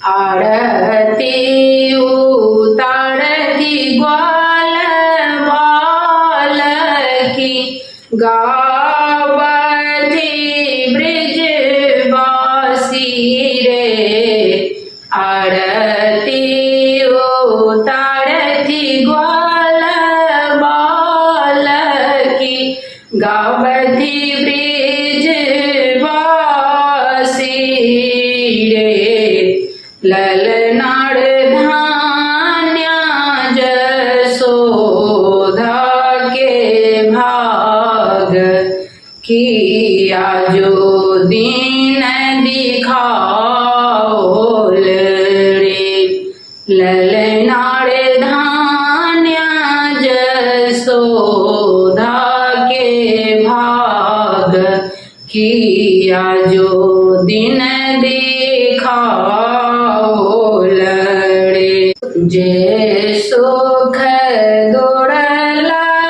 आरती उतारती ग्वाल बाल की गावती ब्रजवासी रे। आरती उतारती ग्वाल बाल की गावती ब्रजवासी रे। ललनाड़ धान्या जसोदा के भाग किया जो दीन दिखाओल रे। ललनाड़ धान्या जसोदा के भाग किया जो दिन दिखाओल रे। जे सुख दो